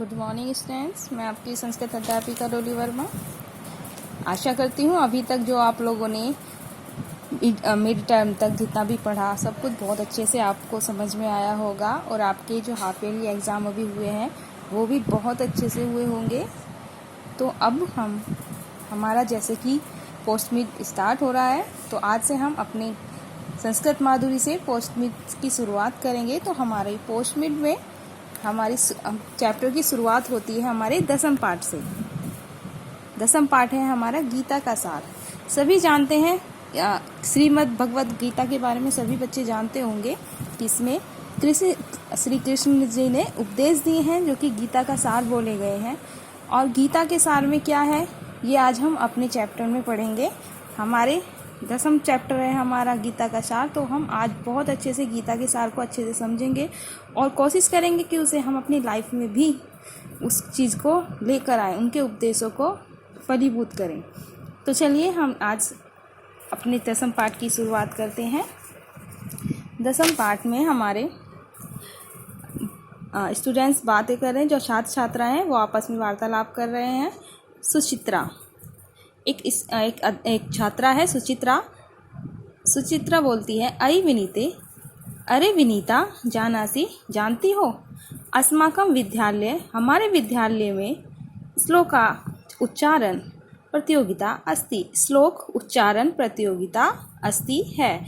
Good morning students, मैं आपकी संस्कृत अध्यापिका डोली वर्मा। आशा करती हूँ अभी तक जो आप लोगों ने मिड टर्म तक जितना भी पढ़ा सब कुछ बहुत अच्छे से आपको समझ में आया होगा और आपके जो हाफ ईयरली एग्ज़ाम अभी हुए हैं वो भी बहुत अच्छे से हुए होंगे। तो अब हमारा जैसे कि पोस्ट मिड स्टार्ट हो रहा है, तो आज से हम अपने संस्कृत माधुरी से पोस्ट मिड की शुरुआत करेंगे। तो हमारे पोस्ट मिड में हमारी चैप्टर की शुरुआत होती है हमारे दसम पाठ से। दसम पाठ है हमारा गीता का सार। सभी जानते हैं, श्रीमद् भगवद गीता के बारे में सभी बच्चे जानते होंगे कि इसमें श्री कृष्ण जी ने उपदेश दिए हैं जो कि गीता का सार बोले गए हैं। और गीता के सार में क्या है ये आज हम अपने चैप्टर में पढ़ेंगे। हमारे दसम चैप्टर है हमारा गीता का सार, तो हम आज बहुत अच्छे से गीता के सार को अच्छे से समझेंगे और कोशिश करेंगे कि उसे हम अपनी लाइफ में भी उस चीज़ को लेकर आए, उनके उपदेशों को फलीभूत करें। तो चलिए हम आज अपने दसम पाठ की शुरुआत करते हैं। दसम पाठ में हमारे स्टूडेंट्स बातें कर रहे हैं, जो छात्र छात्रा हैं वो आपस में वार्तालाप कर रहे हैं। सुचित्रा एक छात्रा है सुचित्रा बोलती है, अयि विनीते, अरे विनीता, जानासी, जानती हो, अस्माकं विद्यालय, हमारे विद्यालय में श्लोका उच्चारण प्रतियोगिता अस्ति, श्लोक उच्चारण प्रतियोगिता अस्ति है।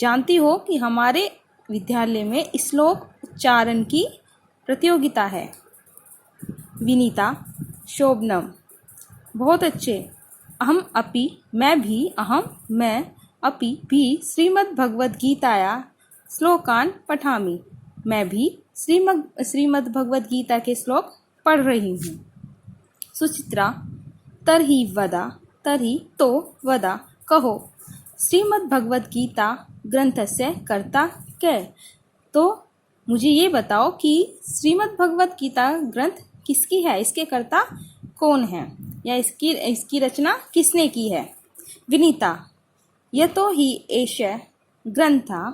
जानती हो कि हमारे विद्यालय में श्लोक उच्चारण की प्रतियोगिता है। विनीता, शोभनम, बहुत अच्छे। अहम अपि, मैं भी, मैं अपि भी श्रीमद् भगवद गीताया श्लोकान पठामि, मैं भी श्रीमद् भगवद गीता के श्लोक पढ़ रही हूँ। सुचित्रा, तर्हि वदा, तर्हि तो वदा, कहो, श्रीमद् भगवद गीता ग्रंथस्य कर्ता कै, तो मुझे ये बताओ कि श्रीमद् भगवद गीता ग्रंथ किसकी है, इसके कर्ता कौन है या इसकी रचना किसने की है। विनीता, यतो हि एषः ग्रन्थः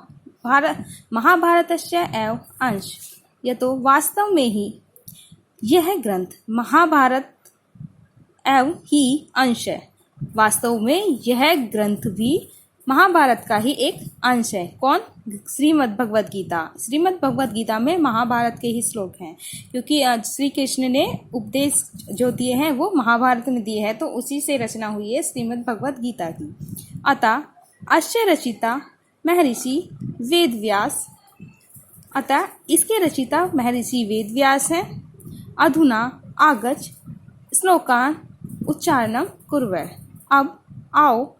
महाभारतस्य एव अंश, यतो वास्तव में ही यह ग्रंथ महाभारत एव ही अंश है। वास्तव में यह ग्रंथ भी महाभारत का ही एक अंश है। कौन? श्रीमद् भगवद गीता। श्रीमद् भगवद गीता में महाभारत के ही श्लोक हैं, क्योंकि श्री कृष्ण ने उपदेश जो दिए हैं वो महाभारत में दिए हैं, तो उसी से रचना हुई है श्रीमद् भगवद गीता की। अतः अस्य रचिता महर्षि वेदव्यास, अतः इसके रचिता महर्षि वेदव्यास हैं। अधुना आगच्छ श्लोकान् उच्चारणं कुर्वः, अब आओ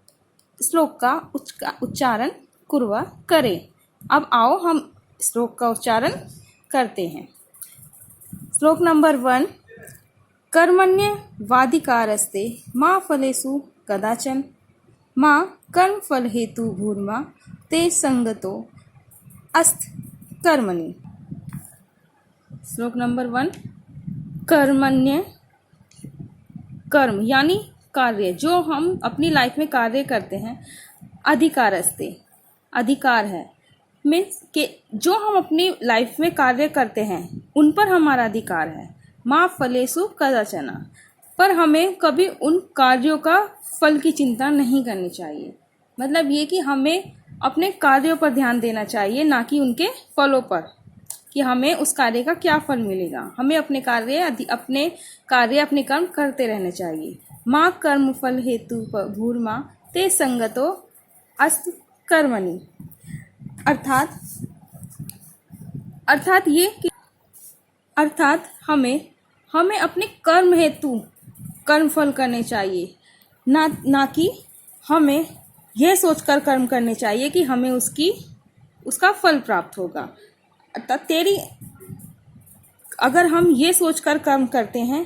श्लोक का उच्चारण कुर्व करें। अब आओ हम श्लोक का उच्चारण करते हैं। श्लोक नंबर 1, कर्मण्येवाधिकारस्ते मा फलेषु कदाचन, मा कर्मफल हेतु भूर्मा ते संगतो अस्त कर्मणि। श्लोक नंबर 1, कर्मण्य, कर्म यानी कार्य, जो हम अपनी लाइफ में कार्य करते हैं। अधिकारस्ते, अधिकार है, मीन्स के जो हम अपनी लाइफ में कार्य करते हैं उन पर हमारा अधिकार है। मा फलेषु कदाचन, पर हमें कभी उन कार्यों का फल की चिंता नहीं करनी चाहिए। मतलब ये कि हमें अपने कार्यों पर ध्यान देना चाहिए, ना कि उनके फलों पर, कि हमें उस कार्य का क्या फल मिलेगा। हमें अपने कर्म करते रहने चाहिए। माँ कर्म फल हेतु भूर्मा ते संगतो अस्त कर्मणि, अर्थात हमें अपने कर्म हेतु कर्म फल करने चाहिए, ना कि हमें यह सोचकर कर्म करने चाहिए कि हमें उसका फल प्राप्त होगा। अर्थात अगर हम ये सोचकर कर्म करते हैं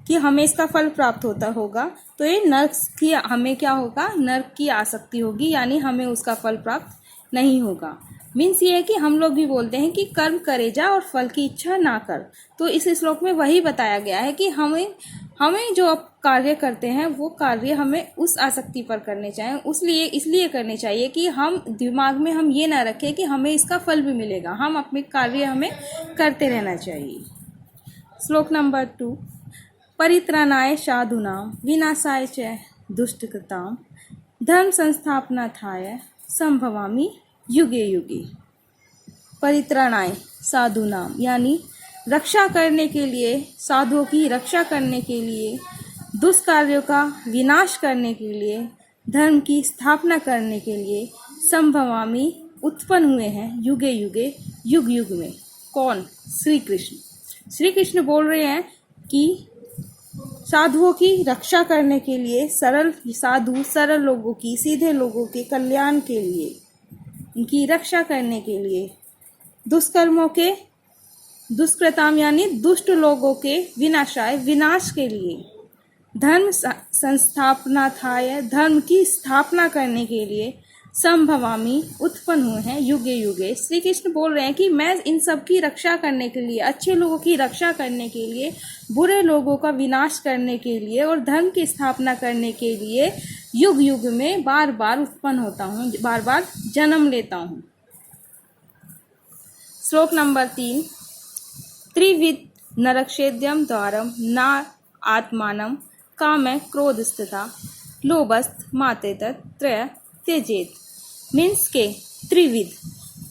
कि हमें इसका फल प्राप्त होगा, तो ये हमें क्या होगा, नरक की आसक्ति होगी, यानी हमें उसका फल प्राप्त नहीं होगा। मीन्स ये है कि हम लोग भी बोलते हैं कि कर्म करे जा और फल की इच्छा ना कर। तो इस श्लोक में वही बताया गया है कि हमें जो कार्य करते हैं वो कार्य हमें उस आसक्ति पर करने चाहिए, इसलिए करने चाहिए कि हम दिमाग में हम ये ना रखें कि हमें इसका फल भी मिलेगा। हम अपने कार्य हमें करते रहना चाहिए। श्लोक नंबर 2। परित्राणाय साधूनां विनाशाय च दुष्कृतां धर्म संस्थापनार्थाय संभवामि युगे युगे। परित्राणाय साधूनां यानी रक्षा करने के लिए, साधुओं की रक्षा करने के लिए, दुष्कार्यों का विनाश करने के लिए, धर्म की स्थापना करने के लिए संभवामि उत्पन्न हुए हैं युगे युगे, युग युग में। कौन? श्री कृष्ण। श्री कृष्ण बोल रहे हैं कि साधुओं की रक्षा करने के लिए, सरल लोगों की, सीधे लोगों के कल्याण के लिए, उनकी रक्षा करने के लिए, दुष्कर्मों के, दुष्कृताम यानी दुष्ट लोगों के विनाशाय विनाश के लिए, धर्म संस्थापनार्थाय धर्म की स्थापना करने के लिए संभवामि उत्पन्न हुए हैं युगे युगे। श्री कृष्ण बोल रहे हैं कि मैं इन सब की रक्षा करने के लिए, अच्छे लोगों की रक्षा करने के लिए, बुरे लोगों का विनाश करने के लिए और धर्म की स्थापना करने के लिए युग युग में बार बार उत्पन्न होता हूँ, बार बार जन्म लेता हूँ। श्लोक नंबर 3। त्रिविध नरक्षेद्यम द्वारम न आत्मानं काम क्रोध स्थिता लोभस्त मातेतत् त्रय त्यजेत। मीन्स के त्रिविध,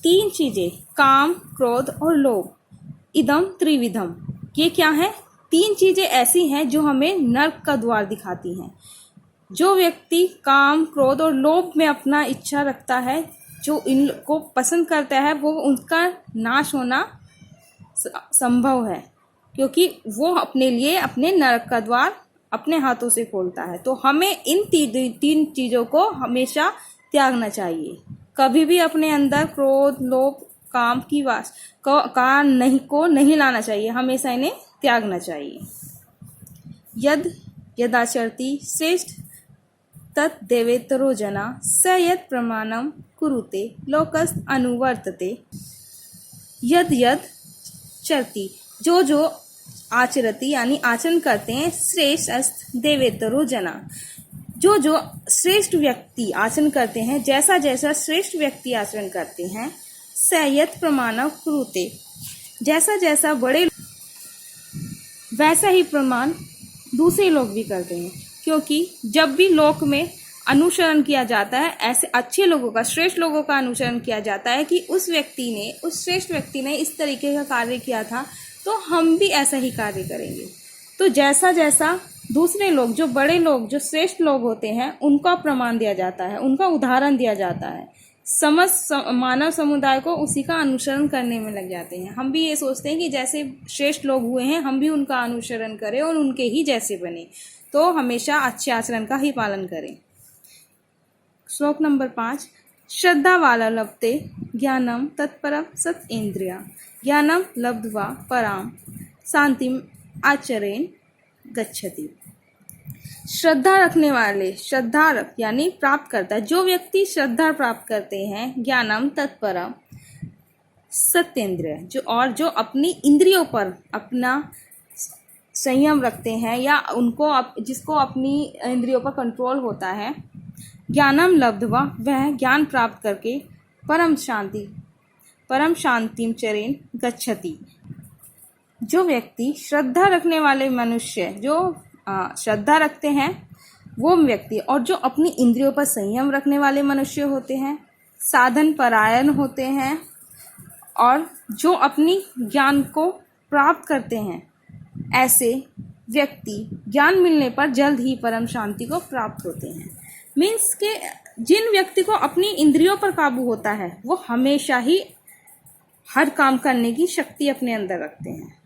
3 चीजें, काम, क्रोध और लोभ, इदम त्रिविधम, ये क्या है? 3 चीजें ऐसी हैं जो हमें नरक का द्वार दिखाती हैं। जो व्यक्ति काम, क्रोध और लोभ में अपना इच्छा रखता है, जो इनको पसंद करता है, वो उनका नाश होना संभव है, क्योंकि वो अपने लिए अपने नरक का द्वार अपने हाथों से खोलता है। तो हमें इन 3 चीजों को हमेशा त्यागना चाहिए। कभी भी अपने अंदर क्रोध, लोभ, काम की को नहीं लाना चाहिए, हमेशा इन्हें त्यागना चाहिए। यदाचरति श्रेष्ठ तत् देवेतरो जना स यत् प्रमाणम कुरुते लोकस्त अनुवर्तते। यद चरति, जो आचरति यानी आचरण करते हैं, श्रेष्ठ अस्त देवेतरो जना, जो श्रेष्ठ व्यक्ति आचरण करते हैं, जैसा श्रेष्ठ व्यक्ति आचरण करते हैं, सयत प्रमाण कुरुते, जैसा बड़े वैसा ही प्रमाण दूसरे लोग भी करते हैं। क्योंकि जब भी लोक में अनुसरण किया जाता है, ऐसे अच्छे लोगों का, श्रेष्ठ लोगों का अनुसरण किया जाता है कि उस श्रेष्ठ व्यक्ति ने इस तरीके का कार्य किया था, तो हम भी ऐसा ही कार्य करेंगे। तो जैसा दूसरे लोग, जो बड़े लोग, जो श्रेष्ठ लोग होते हैं, उनका प्रमाण दिया जाता है, उनका उदाहरण दिया जाता है, समस्त मानव समुदाय को उसी का अनुसरण करने में लग जाते हैं। हम भी ये सोचते हैं कि जैसे श्रेष्ठ लोग हुए हैं, हम भी उनका अनुसरण करें और उनके ही जैसे बने। तो हमेशा अच्छे आचरण का ही पालन करें। श्लोक नंबर 5। श्रद्धा वाला लभते ज्ञानम तत्परम सत इंद्रिया ज्ञानम लब्ध्वा पराम शांतिम आचरेण गच्छति। श्रद्धा रखने वाले, यानी प्राप्त करता है, जो व्यक्ति श्रद्धा प्राप्त करते हैं, ज्ञानम तत्परम सत्येंद्रिय, जो अपनी इंद्रियों पर अपना संयम रखते हैं, या जिसको अपनी इंद्रियों पर कंट्रोल होता है, ज्ञानम लब्ध्वा, वह ज्ञान प्राप्त करके परम शांतिम चरेण गच्छति। जो व्यक्ति श्रद्धा रखने वाले मनुष्य, जो श्रद्धा रखते हैं वो व्यक्ति, और जो अपनी इंद्रियों पर संयम रखने वाले मनुष्य होते हैं, साधन परायण होते हैं, और जो अपनी ज्ञान को प्राप्त करते हैं, ऐसे व्यक्ति ज्ञान मिलने पर जल्द ही परम शांति को प्राप्त होते हैं। मीन्स के जिन व्यक्ति को अपनी इंद्रियों पर काबू होता है, वो हमेशा ही हर काम करने की शक्ति अपने अंदर रखते हैं।